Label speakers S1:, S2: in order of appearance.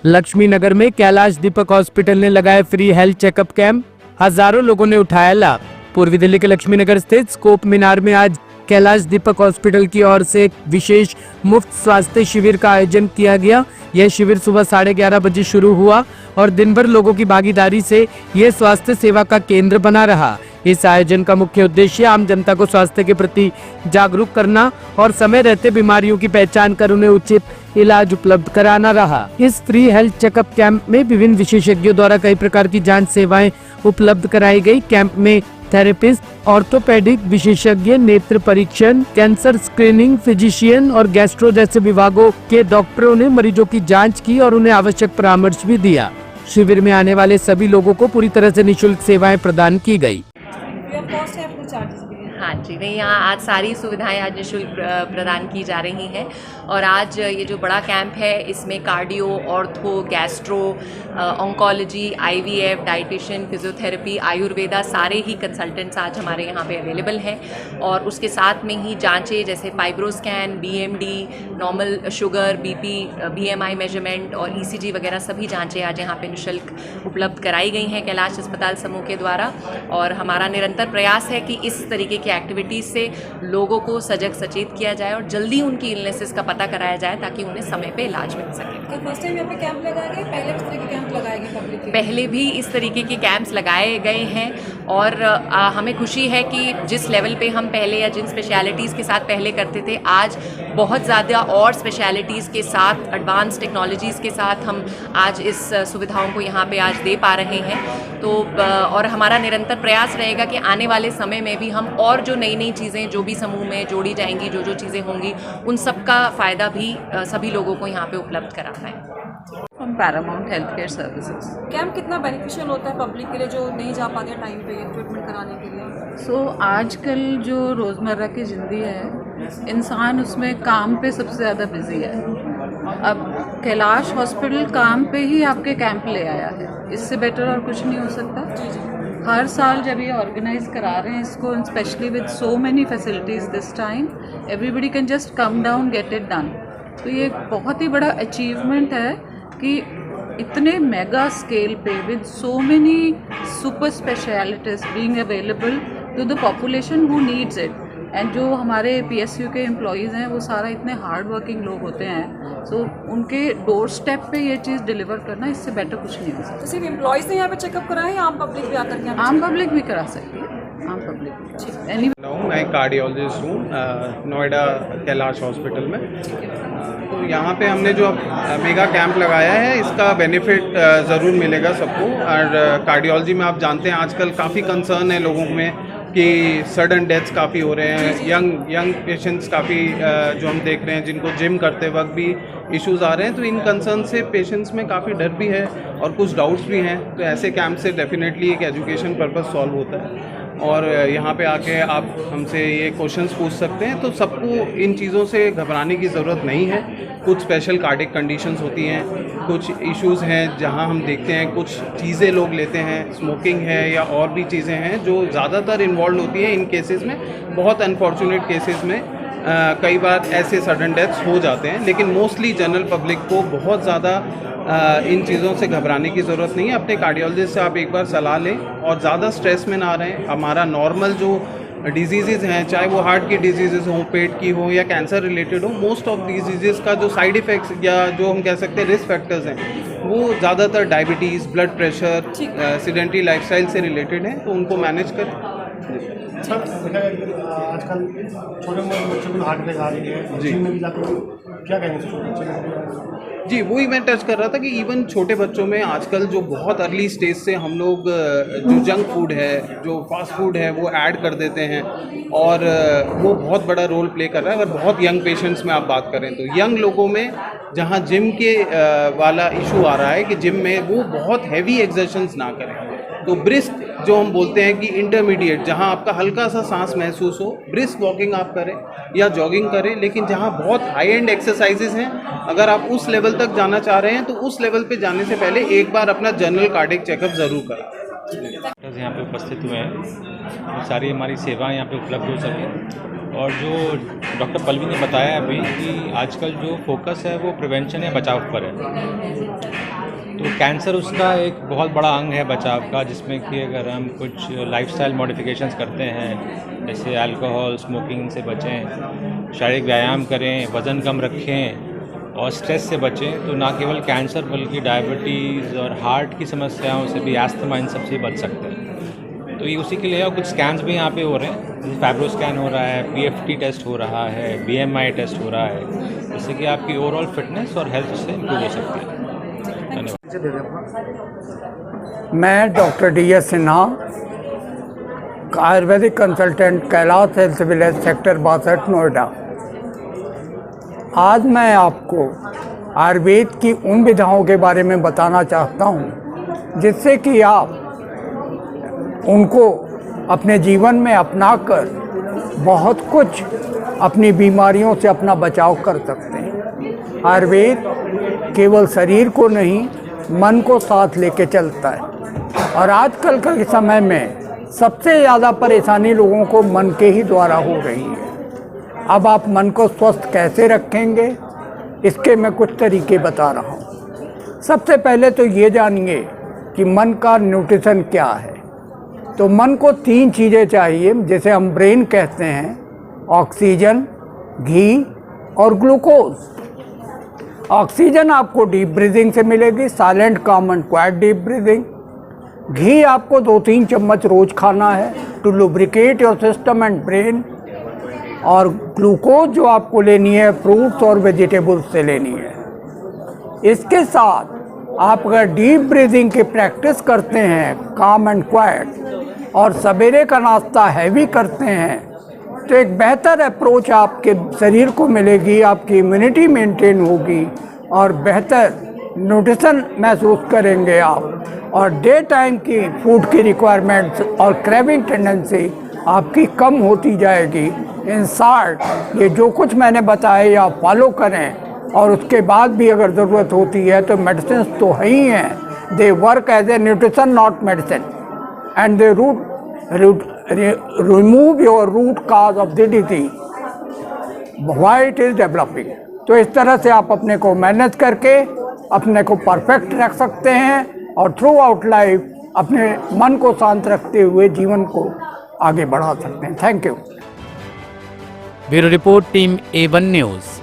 S1: लक्ष्मी नगर में कैलाश दीपक हॉस्पिटल ने लगाया फ्री हेल्थ चेकअप कैंप। हजारों लोगों ने उठाया लाभ। पूर्वी दिल्ली के लक्ष्मी नगर स्थित स्कोप मीनार में आज कैलाश दीपक हॉस्पिटल की ओर से एक विशेष मुफ्त स्वास्थ्य शिविर का आयोजन किया गया। यह शिविर सुबह 11:30 बजे शुरू हुआ और दिन भर लोगों की भागीदारी से यह स्वास्थ्य सेवा का केंद्र बना रहा। इस आयोजन का मुख्य उद्देश्य आम जनता को स्वास्थ्य के प्रति जागरूक करना और समय रहते बीमारियों की पहचान कर उन्हें उचित इलाज उपलब्ध कराना रहा। इस फ्री हेल्थ चेकअप कैंप में विभिन्न विशेषज्ञों द्वारा कई प्रकार की जांच सेवाएं उपलब्ध कराई गई। कैंप में थेरेपिस्ट, ऑर्थोपेडिक विशेषज्ञ, नेत्र परीक्षण, कैंसर स्क्रीनिंग, फिजिशियन और गैस्ट्रो जैसे विभागों के डॉक्टरों ने मरीजों की जांच की और उन्हें आवश्यक परामर्श भी दिया। शिविर में आने वाले सभी लोगों को पूरी तरह से निःशुल्क सेवाएं प्रदान की गई।
S2: हाँ जी, नहीं, यहाँ आज सारी सुविधाएं आज निःशुल्क प्रदान की जा रही हैं। और आज ये जो बड़ा कैंप है इसमें cardio, ortho, gastro, oncology, IVF, dietitian, physiotherapy, Ayurveda, सारे ही कंसल्टेंट्स आज हमारे यहाँ पे अवेलेबल हैं। और उसके साथ में ही जांचें जैसे fibroscan, BMD, normal sugar, BP, BMI measurement और ईसीजी वगैरह सभी जांचें आज यहाँ पे निःशुल्क उपलब्ध कराई गई हैं कैलाश अस्पताल समूह के द्वारा। और हमारा निरंतर प्रयास है कि इस तरीके की एक्टिविटीज़ से लोगों को सजग सचेत किया जाए और जल्दी उनकी इलनेसेस का पता कराया जाए ताकि उन्हें समय पे इलाज मिल सके।
S3: फर्स्ट टाइम यहाँ पे कैंप लगाए गए, पहले इस तरह के कैंप लगाए गए पब्लिक के?
S2: पहले भी इस तरीके के कैंप्स लगाए गए हैं और हमें खुशी है कि जिस लेवल पे हम पहले या जिन स्पेशलिटीज़ के साथ पहले करते थे, आज बहुत ज़्यादा और स्पेशलिटीज़ के साथ, एडवांस टेक्नोलॉजीज़ के साथ हम आज इस सुविधाओं को यहाँ पे आज दे पा रहे हैं। तो और हमारा निरंतर प्रयास रहेगा कि आने वाले समय में भी हम और जो नई नई चीज़ें जो भी समूह में जोड़ी जाएंगी, जो जो चीज़ें होंगी, उन सब का फ़ायदा भी सभी लोगों को यहाँ पे उपलब्ध करा पाएँ।
S4: From Paramount health care services.
S3: Camp कितना बेनिफिशियल होता है पब्लिक के लिए जो नहीं जा पाते टाइम पे ट्रीटमेंट कराने के लिए?
S4: आजकल जो रोज़मर्रा की ज़िंदगी है, इंसान उसमें काम पे सबसे ज़्यादा बिजी है। अब कैलाश हॉस्पिटल काम पे ही आपके कैंप ले आया है, इससे बेटर और कुछ नहीं हो सकता।
S3: जी जी।
S4: हर साल जब ये ऑर्गेनाइज करा रहे हैं इसको, specially with so many facilities this time, everybody can just come down, get it done. तो ये बहुत ही बड़ा अचीवमेंट है कि इतने मेगा स्केल पे with so many super specialities being available to the population who needs it. And जो हमारे पीएसयू के एम्प्लॉयज़ हैं वो सारा इतने हार्ड वर्किंग लोग होते हैं, सो उनके डोर स्टेप पे ये चीज़ डिलीवर करना, इससे बेटर कुछ नहीं हो सकता।
S3: तो सिर्फ एम्प्लॉयज़ ने यहाँ पे चेकअप कराए या आम पब्लिक भी आकर के?
S4: आम पब्लिक भी करा सकती है, आम पब्लिक।
S5: मैं कार्डियोलॉजिस्ट हूँ नोएडा कैलाश हॉस्पिटल में। तो यहाँ पे हमने जो मेगा कैंप लगाया है इसका बेनिफिट ज़रूर मिलेगा सबको। और कार्डियोलॉजी में आप जानते हैं आजकल काफ़ी कंसर्न है लोगों में कि सडन डेथ्स काफ़ी हो रहे हैं, यंग पेशेंट्स काफ़ी जो हम देख रहे हैं जिनको जिम करते वक्त भी इश्यूज़ आ रहे हैं। तो इन कंसर्न से पेशेंट्स में काफ़ी डर भी है और कुछ डाउट्स भी हैं। तो ऐसे कैंप से डेफिनेटली एक एजुकेशन पर्पस सॉल्व होता है और यहाँ पे आके आप हमसे ये क्वेश्चंस पूछ सकते हैं। तो सबको इन चीज़ों से घबराने की ज़रूरत नहीं है। कुछ स्पेशल कार्डिक कंडीशंस होती हैं, कुछ इश्यूज़ हैं जहाँ हम देखते हैं कुछ चीज़ें लोग लेते हैं, स्मोकिंग है या और भी चीज़ें हैं जो ज़्यादातर इन्वॉल्व होती हैं इन केसेस में। बहुत अनफॉर्चुनेट केसेस में कई बार ऐसे सडन डेथ्स हो जाते हैं, लेकिन मोस्टली जनरल पब्लिक को बहुत ज़्यादा इन चीज़ों से घबराने की ज़रूरत नहीं है। अपने कार्डियोलॉजिस्ट से आप एक बार सलाह लें और ज़्यादा स्ट्रेस में ना रहें। हमारा नॉर्मल जो डिजीज़ हैं, चाहे वो हार्ट की डिजीज़ हों, पेट की हो या कैंसर रिलेटेड हो, मोस्ट ऑफ डिजीज़ का जो साइड इफ़ेक्ट्स या जो हम कह सकते हैं रिस्क फैक्टर्स हैं वो ज़्यादातर diabetes, blood pressure, sedentary lifestyle से रिलेटेड हैं, तो उनको मैनेज करें।
S6: सर आजकल छोटे मोटे बच्चों को हार्ट अटैक आ रही है, जिम में भी जाकर क्या कहेंगे?
S5: जी, वही मैं टच कर रहा था कि इवन छोटे बच्चों में आजकल जो बहुत अर्ली स्टेज से हम लोग जो जंक फूड है, जो फास्ट फूड है, वो ऐड कर देते हैं और वो बहुत बड़ा रोल प्ले कर रहा है। अगर बहुत यंग पेशेंट्स में आप बात करें तो यंग लोगों में जहाँ जिम के वाला इशू आ रहा है कि जिम में वो बहुत हैवी एक्सरसाइज ना करें, तो ब्रिस्क जो हम बोलते हैं कि इंटरमीडिएट, जहां आपका हल्का सा सांस महसूस हो, ब्रिस्क वॉकिंग आप करें या जॉगिंग करें। लेकिन जहां बहुत हाई एंड एक्सरसाइजेज हैं, अगर आप उस लेवल तक जाना चाह रहे हैं तो उस लेवल पे जाने से पहले एक बार अपना जनरल कार्डिक चेकअप ज़रूर करें।
S7: डॉक्टर्स यहाँ पे उपस्थित हुए हैं, सारी हमारी सेवाएं यहाँ पे उपलब्ध हो सकें। और जो डॉक्टर पल्लवी ने बताया अभी कि आजकल जो फोकस है वो प्रिवेंशन या बचाव पर है। तो कैंसर उसका एक बहुत बड़ा अंग है बचाव का, जिसमें कि अगर हम कुछ लाइफस्टाइल मॉडिफिकेशंस करते हैं, जैसे अल्कोहल स्मोकिंग से बचें, शारीरिक व्यायाम करें, वज़न कम रखें और स्ट्रेस से बचें, तो ना केवल कैंसर बल्कि डायबिटीज़ और हार्ट की समस्याओं से भी, अस्थमा, इन सब से बच सकते हैं। तो ये उसी के लिए और कुछ स्कैन्स भी यहाँ पे हो रहे हैं, जैसे फाइब्रो स्कैन हो रहा है, PFT टेस्ट हो रहा है, BMI टेस्ट हो रहा है, जिससे कि आपकी ओवरऑल फिटनेस और हेल्थ से इम्प्रूव हो सकती है। धन्यवाद।
S8: मैं doctor DS Sinha, Ayurvedic consultant, Kailash health village, sector 62, Noida. आज मैं आपको आयुर्वेद की उन विधाओं के बारे में बताना चाहता हूँ जिससे कि आप उनको अपने जीवन में अपनाकर बहुत कुछ अपनी बीमारियों से अपना बचाव कर सकते हैं। आयुर्वेद केवल शरीर को नहीं, मन को साथ लेके चलता है और आजकल के समय में सबसे ज़्यादा परेशानी लोगों को मन के ही द्वारा हो रही है। अब आप मन को स्वस्थ कैसे रखेंगे, इसके मैं कुछ तरीके बता रहा हूँ। सबसे पहले तो ये जानिए कि मन का न्यूट्रिशन क्या है। तो मन को 3 चीज़ें चाहिए, जैसे हम ब्रेन कहते हैं, ऑक्सीजन, घी और ग्लूकोज। ऑक्सीजन आपको डीप ब्रीदिंग से मिलेगी, silent, calm and quiet deep breathing. घी आपको 2-3 चम्मच रोज खाना है to lubricate your system and brain. और ग्लूकोज जो आपको लेनी है फ्रूट्स और वेजिटेबल्स से लेनी है। इसके साथ आप अगर डीप ब्रीदिंग की प्रैक्टिस करते हैं, काम एंड क्वाइट, और सवेरे का नाश्ता हैवी करते हैं, तो एक बेहतर अप्रोच आपके शरीर को मिलेगी, आपकी इम्यूनिटी मेंटेन होगी और बेहतर न्यूट्रिशन महसूस करेंगे आप। और डे टाइम की फूड की रिक्वायरमेंट्स और क्रेविंग टेंडेंसी आपकी कम होती जाएगी। इन शॉर्ट, ये जो कुछ मैंने बताया आप फॉलो करें और उसके बाद भी अगर ज़रूरत होती है तो मेडिसिन तो है ही हैं। They work as a nutrition not medicine and they remove your root cause of the disease why it is developing. तो इस तरह से आप अपने को मैनेज करके अपने को परफेक्ट रख सकते हैं और थ्रू आउट लाइफ अपने मन को शांत रखते हुए जीवन को आगे बढ़ा सकते हैं। Thank you.
S1: Bureau report, team A1 news.